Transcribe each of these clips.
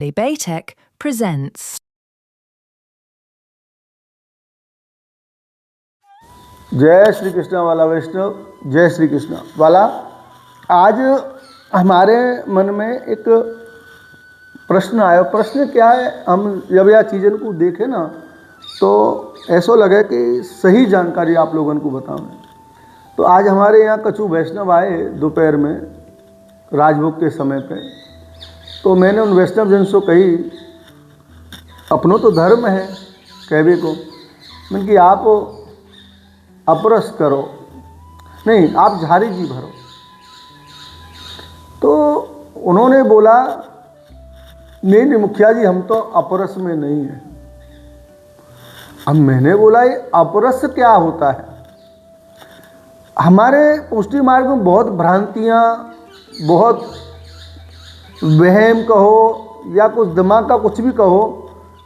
Baytech presents. जय श्री कृष्ण वाला वैष्णव, जय श्री कृष्ण वाला। आज हमारे मन में एक प्रश्न आया। प्रश्न क्या है, हम जब यह चीज़न को देखें ना तो ऐसा लगे कि सही जानकारी आप लोगों को बताऊं। तो आज हमारे यहाँ कछु वैष्णव आए दोपहर में राजभोग के समय पे। तो मैंने उन वैष्णव जन से कही, अपनों तो धर्म है कहवे को, मैंने कि आप अपरस करो नहीं, आप झारी जी भरो। तो उन्होंने बोला नहीं मुखिया जी, हम तो अपरस में नहीं हैं। अब मैंने बोला ये अपरस क्या होता है? हमारे पुष्टि मार्ग में बहुत भ्रांतियाँ, बहुत वहम कहो या कुछ दिमाग का कुछ भी कहो,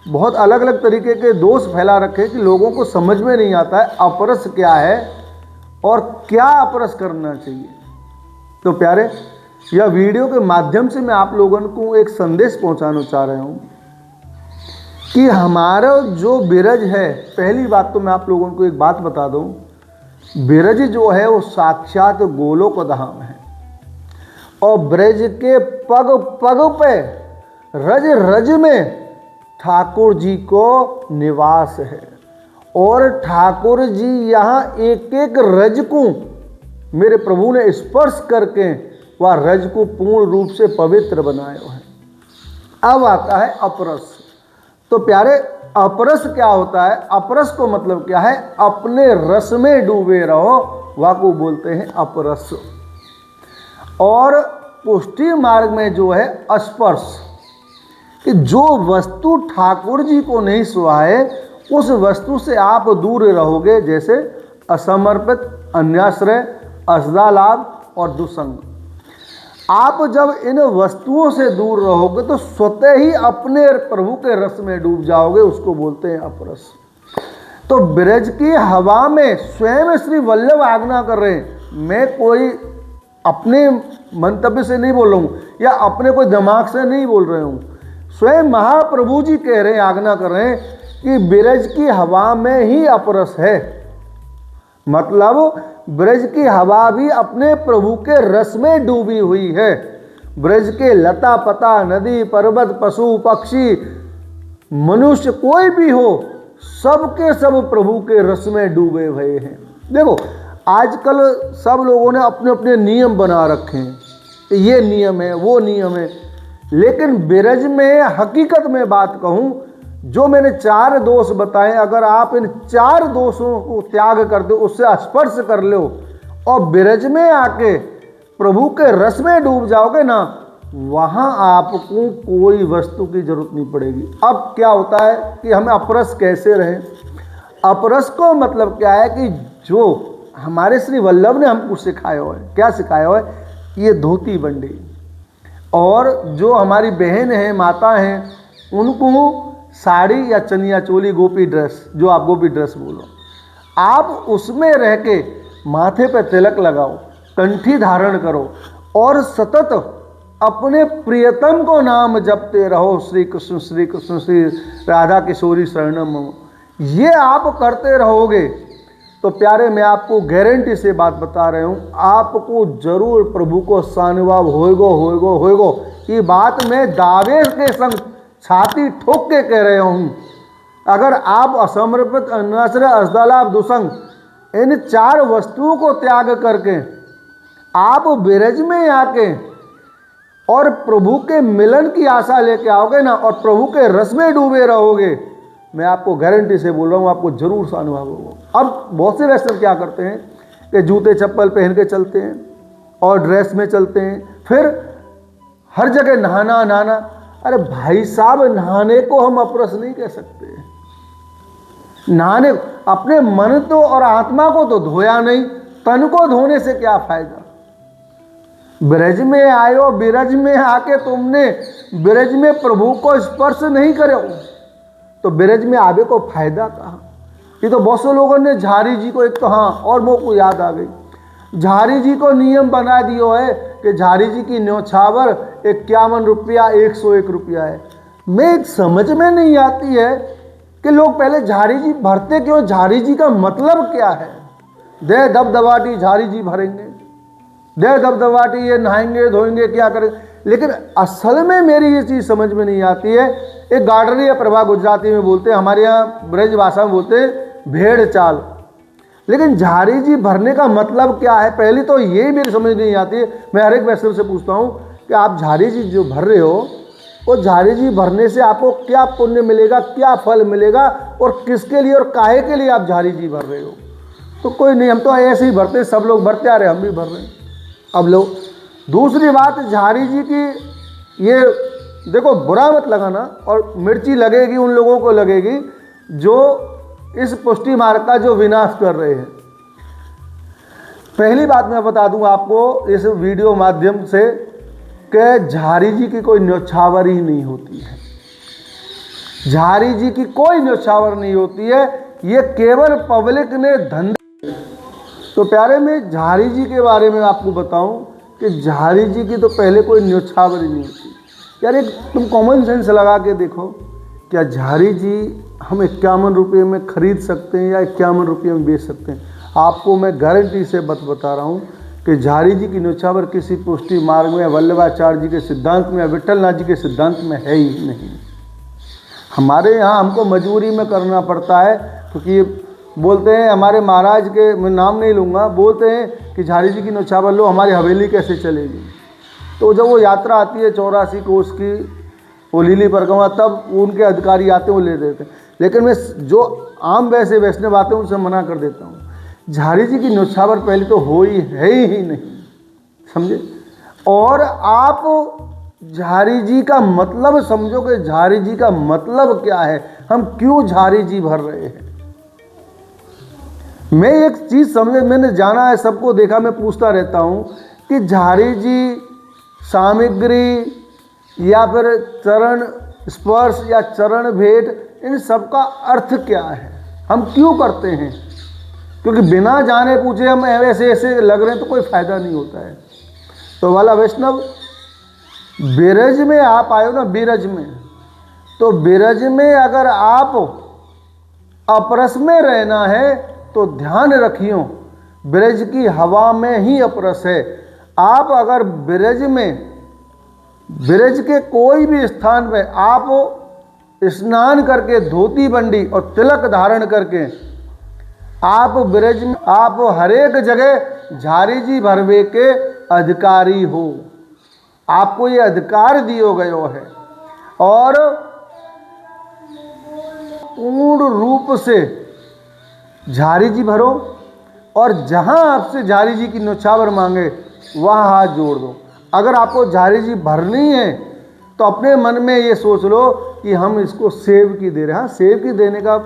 बहुत अलग अलग तरीके के दोष फैला रखे कि लोगों को समझ में नहीं आता है अपरस क्या है और क्या अपरस करना चाहिए। तो प्यारे, यह वीडियो के माध्यम से मैं आप लोगों को एक संदेश पहुंचाना चाह रहा हूं कि हमारा जो बिरज है, पहली बात तो मैं आप लोगों को एक बात बता दूं, बिरज जो है वो साक्षात गोलोक धाम है और ब्रज के पग पग पे, रज रज में ठाकुर जी को निवास है। और ठाकुर जी यहाँ एक एक रज को मेरे प्रभु ने स्पर्श करके वह रज को पूर्ण रूप से पवित्र बनाया है। अब आता है अपरस। तो प्यारे, अपरस क्या होता है? अपरस को मतलब क्या है? अपने रस में डूबे रहो, वह को बोलते हैं अपरस। और पुष्टि मार्ग में जो है स्पर्श, कि जो वस्तु ठाकुर जी को नहीं सुहाए उस वस्तु से आप दूर रहोगे, जैसे असमर्पित, अन्याश्रय, असदालाभ और दुसंग। आप जब इन वस्तुओं से दूर रहोगे तो स्वतः ही अपने प्रभु के रस में डूब जाओगे, उसको बोलते हैं अपरस। तो ब्रज की हवा में स्वयं श्री वल्लभ आज्ञा कर रहे हैं। मैं कोई अपने मंतव्य से नहीं बोल रहा हूँ या अपने कोई दिमाग से नहीं बोल रहे हूँ, स्वयं महाप्रभु जी कह रहे हैं, आज्ञा कर रहे हैं कि ब्रज की हवा में ही अपरस है। मतलब ब्रज की हवा भी अपने प्रभु के रस में डूबी हुई है। ब्रज के लता पता, नदी पर्वत, पशु पक्षी, मनुष्य कोई भी हो, सबके सब प्रभु के रस में डूबे हुए हैं। देखो, आजकल सब लोगों ने अपने अपने नियम बना रखे हैं, ये नियम है, वो नियम है। लेकिन ब्रज में हकीकत में बात कहूं, जो मैंने 4 दोष बताए, अगर आप इन 4 दोषों को त्याग कर दो, उससे स्पर्श कर लो और ब्रज में आके प्रभु के रस में डूब जाओगे ना, वहां आपको कोई वस्तु की जरूरत नहीं पड़ेगी। अब क्या होता है कि हमें अपरस कैसे रहें? अपरस को मतलब क्या है कि जो हमारे श्री वल्लभ ने हमको सिखाया हुआ है, क्या सिखाया हुआ है? ये धोती बंडी। और जो हमारी बहन हैं, माता हैं, उनको साड़ी या चनिया चोली, गोपी ड्रेस, जो आप गोपी ड्रेस बोलो, आप उसमें रह के माथे पे तिलक लगाओ, कंठी धारण करो और सतत अपने प्रियतम को नाम जपते रहो, श्री कृष्ण श्री कृष्ण, श्री राधा किशोरी शरणम मम। ये आप करते रहोगे तो प्यारे, मैं आपको गारंटी से बात बता रहा हूँ, आपको जरूर प्रभु को सानुभाव होएगो होएगो होएगो। ये बात मैं दावे के संग छाती ठोक के कह रहा हूँ। अगर आप असमर्पित, अन्याश्रय, असदालाभ, दुसंग, इन 4 वस्तुओं को त्याग करके आप ब्रज में आके और प्रभु के मिलन की आशा लेके आओगे ना और प्रभु के रस में डूबे रहोगे, मैं आपको गारंटी से बोल रहा हूँ, आपको जरूर सा अनुभव होगा। अब बहुत से वैष्णव क्या करते हैं कि जूते चप्पल पहन के चलते हैं और ड्रेस में चलते हैं, फिर हर जगह नहाना नहाना। अरे भाई साहब, नहाने को हम अपरस नहीं कह सकते। नहाने, अपने मन तो और आत्मा को तो धोया नहीं, तन को धोने से क्या फायदा? ब्रज में आयो, ब्रज में आके तुमने ब्रज में प्रभु को स्पर्श नहीं करे तो ब्रज में आवे को फायदा कहाँ? ये तो बहुत से लोगों ने झारी जी को, एक तो हाँ, और वो को याद आ गई, झारी जी को नियम बना दियो है कि झारी जी की न्योछावर 51 रुपया 101 रुपया है। मैं एक समझ में नहीं आती है कि लोग पहले झारी जी भरते क्यों, झारी जी का मतलब क्या है। दे दबदबाटी झारी जी भरेंगे, दे दबदबाटी ये नहाएंगे धोएंगे क्या करेंगे, लेकिन असल में मेरी ये चीज़ समझ में नहीं आती है। एक गार्डरी या प्रभा गुजराती में बोलते हैं, हमारे यहाँ ब्रज भाषा में बोलते हैं भेड़ चाल, लेकिन झारी जी भरने का मतलब क्या है, पहली तो ये मेरी समझ नहीं आती है। मैं हर एक वैष्णव से पूछता हूँ कि आप झारी जी जो भर रहे हो, वो झारी जी भरने से आपको क्या पुण्य मिलेगा, क्या फल मिलेगा, और किसके लिए और काहे के लिए आप झारी जी भर रहे हो। तो कोई नहीं, हम तो ऐसे ही भरते हैं, सब लोग भरते आ रहे, हम भी भर रहे हैं। अब लोग दूसरी बात झारी जी की, ये देखो बुरा मत लगाना, और मिर्ची लगेगी उन लोगों को लगेगी जो इस पुष्टि मार्ग का जो विनाश कर रहे हैं। पहली बात मैं बता दूं आपको इस वीडियो माध्यम से कि झारी जी की कोई न्योछावर ही नहीं होती है, झारी जी की कोई न्योछावर नहीं होती है, ये केवल पब्लिक ने धंधा। तो प्यारे में झारी जी के बारे में आपको बताऊं कि झारी जी की तो पहले कोई न्योछावर ही नहीं होती। यार एक तुम कॉमन सेंस लगा के देखो, क्या झारी जी हम 51 रुपये में खरीद सकते हैं या 51 रुपये में बेच सकते हैं। आपको मैं गारंटी से बता रहा हूँ कि झारी जी की न्योछावर किसी पुष्टि मार्ग में, वल्लभाचार्य जी के सिद्धांत में या विट्ठलनाथ जी के सिद्धांत में है ही नहीं। हमारे यहाँ हमको मजबूरी में करना पड़ता है, क्योंकि बोलते हैं हमारे महाराज के, मैं नाम नहीं लूँगा, बोलते हैं कि झारी जी की न्योछावर लो, हमारी हवेली कैसे चलेगी। तो जब वो यात्रा आती है 84 कोस की, वो लीली परिक्रमा, तब उनके अधिकारी आते हैं, वो ले देते हैं। लेकिन मैं जो आम वैसे वैष्णव आते हैं उनसे मना कर देता हूँ। झारी जी की न्योछावर पहले तो हो ही है ही नहीं, समझे। और आप झारी जी का मतलब समझो कि झारी जी का मतलब क्या है, हम क्यों झारी जी भर रहे हैं। मैं एक चीज़ समझे, मैंने जाना है, सबको देखा, मैं पूछता रहता हूँ कि झारी जी सामग्री या फिर चरण स्पर्श या चरण भेंट, इन सब का अर्थ क्या है, हम क्यों करते हैं। क्योंकि बिना जाने पूछे हम ऐसे ऐसे लग रहे हैं तो कोई फ़ायदा नहीं होता है। तो वाला वैष्णव, बिरज में आप आए हो ना, बिरज में, तो बिरज में अगर आप अपरस में रहना है तो ध्यान रखियो, ब्रज की हवा में ही अपरस है। आप अगर ब्रज में, ब्रज के कोई भी स्थान में आप स्नान करके धोती बंडी और तिलक धारण करके आप ब्रज में, आप हर एक जगह झारी जी भरवे के अधिकारी हो, आपको ये अधिकार दियो गयो है। और पूर्ण रूप से झारी जी भरो, और जहाँ आपसे झारी जी की न्योछावर मांगे वहाँ हाथ जोड़ दो। अगर आपको झारी जी भरनी है तो अपने मन में ये सोच लो कि हम इसको सेव की दे रहे हैं। हाँ, सेव की देने का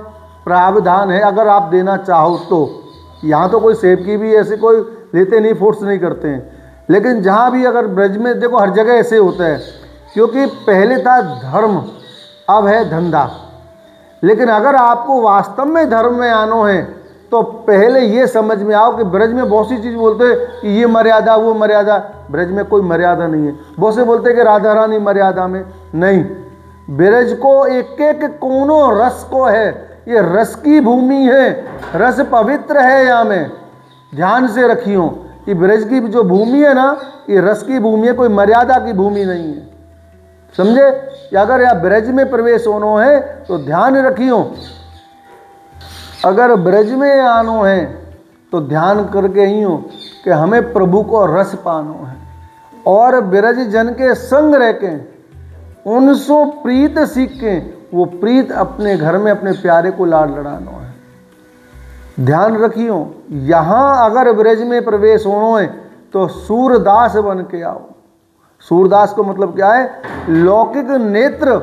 प्रावधान है, अगर आप देना चाहो तो। यहाँ तो कोई सेव की भी ऐसे कोई लेते नहीं, फोर्स नहीं करते हैं। लेकिन जहाँ भी अगर ब्रज में देखो, हर जगह ऐसे होता है, क्योंकि पहले था धर्म, अब है धंधा। लेकिन अगर आपको वास्तव में धर्म में आना है तो पहले ये समझ में आओ कि ब्रज में बहुत सी चीज़ बोलते हैं कि ये मर्यादा वो मर्यादा, ब्रज में कोई मर्यादा नहीं है। बहुत से बोलते हैं कि राधा रानी मर्यादा में नहीं, ब्रज को एक एक कोनों रस को है, ये रस की भूमि है, रस पवित्र है। यहाँ में ध्यान से रखियो कि ब्रज की जो भूमि है ना, ये रस की भूमि है, कोई मर्यादा की भूमि नहीं है, समझे। अगर यहाँ ब्रज में प्रवेश होना है तो ध्यान रखियो, अगर ब्रज में आनो है तो ध्यान करके ही हो कि हमें प्रभु को रस पानो है, और ब्रज जन के संग रह के उनसो प्रीत सीख के वो प्रीत अपने घर में अपने प्यारे को लाड लड़ानो है। ध्यान रखियो, यहाँ अगर ब्रज में प्रवेश होना है तो सूरदास बन के आओ। सूरदास को मतलब क्या है, लौकिक नेत्र,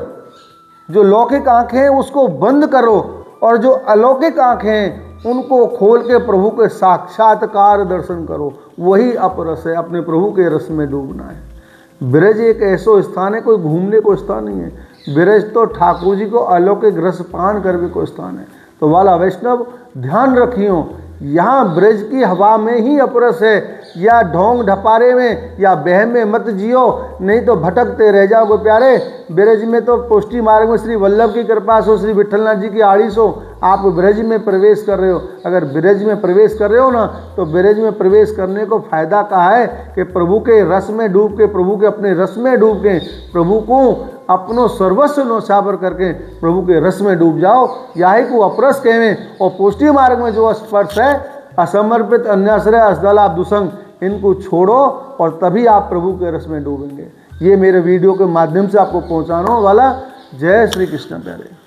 जो लौकिक आंखें हैं उसको बंद करो, और जो अलौकिक आंखें हैं उनको खोल के प्रभु के साक्षात्कार दर्शन करो। वही अपरस है, अपने प्रभु के रस में डूबना है। ब्रज एक ऐसा स्थान है, कोई घूमने को स्थान नहीं है। ब्रज तो ठाकुर जी को अलौकिक रस पान करने को स्थान है। तो वाला वैष्णव ध्यान रखियो, यहाँ ब्रज की हवा में ही अपरस है, या ढोंग ढपारे में या बहम में मत जियो, नहीं तो भटकते रह जाओगे प्यारे। ब्रज में तो पुष्टि मार्ग में श्री वल्लभ की कृपा सो, श्री विठलनाथ जी की आड़ी सो आप ब्रज में प्रवेश कर रहे हो। अगर ब्रज में प्रवेश कर रहे हो ना, तो ब्रज में प्रवेश करने को फायदा कहा है कि प्रभु के रस में डूब के, प्रभु के अपने रस में डूब के, प्रभु को अपनो सर्वस्व नौछावर करके प्रभु के रस में डूब जाओ। यही को अपरस कहें। और पुष्टि मार्ग में जो स्पर्श है, असमर्पित, अन्याश्रय, असदला, दुसंग, इनको छोड़ो और तभी आप प्रभु के रस में डूबेंगे। ये मेरे वीडियो के माध्यम से आपको पहुंचाने वाला। जय श्री कृष्ण प्यारे।